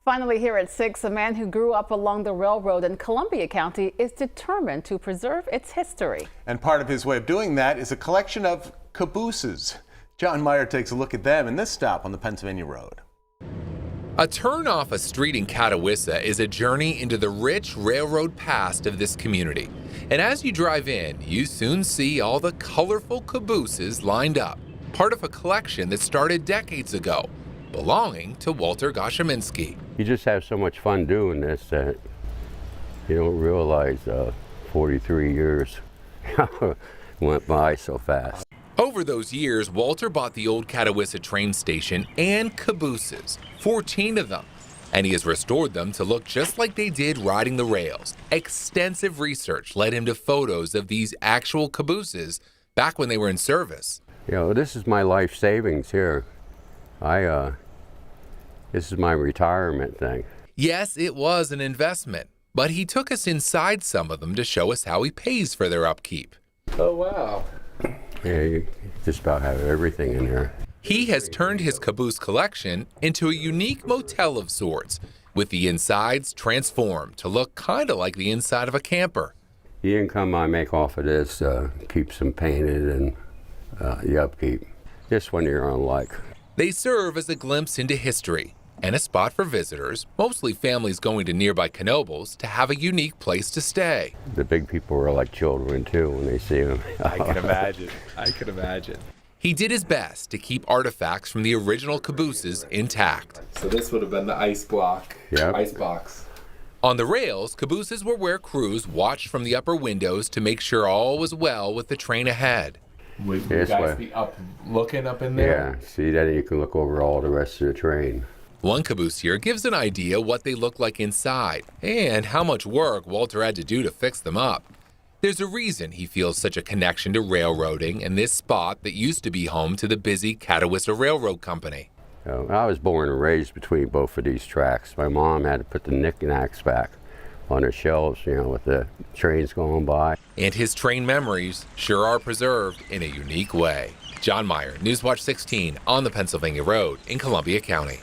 Finally, here at 6, a man who grew up along the railroad in Columbia County is determined to preserve its history. And part of his way of doing that is a collection of cabooses. John Meyer takes a look at them in this stop on the Pennsylvania Road. A turn off a street in Catawissa is a journey into the rich railroad past of this community. And as you drive in, you soon see all the colorful cabooses lined up, part of a collection that started decades ago, belonging to Walter Gosciminski. You just have so much fun doing this that you don't realize 43 years went by so fast. Over those years, Walter bought the old Catawissa train station and cabooses, 14 of them, and he has restored them to look just like they did riding the rails. Extensive research led him to photos of these actual cabooses back when they were in service. You know, this is my life savings here. This is my retirement thing. Yes, it was an investment, but he took us inside some of them to show us how he pays for their upkeep. Oh, wow. Yeah, you just about have everything in there. He has turned his caboose collection into a unique motel of sorts, with the insides transformed to look kind of like the inside of a camper. The income I make off of this keeps them painted and the upkeep. This one you're unlike. They serve as a glimpse into history and a spot for visitors, mostly families going to nearby Knoebels, to have a unique place to stay. The big people are like children too when they see them. I can imagine. I can imagine. He did his best to keep artifacts from the original cabooses intact. So this would have been the ice block, Yep. ice box. On the rails, cabooses were where crews watched from the upper windows to make sure all was well with the train ahead. Would you guys be looking up in there? Yeah, see, then you can look over all the rest of the train. One caboose here gives an idea what they look like inside and how much work Walter had to do to fix them up. There's a reason he feels such a connection to railroading and this spot that used to be home to the busy Catawissa Railroad Company. I was born and raised between both of these tracks. My mom had to put the knickknacks back on the shelves, you know, with the trains going by. And his train memories sure are preserved in a unique way. John Meyer, Newswatch 16 on the Pennsylvania Road in Columbia County.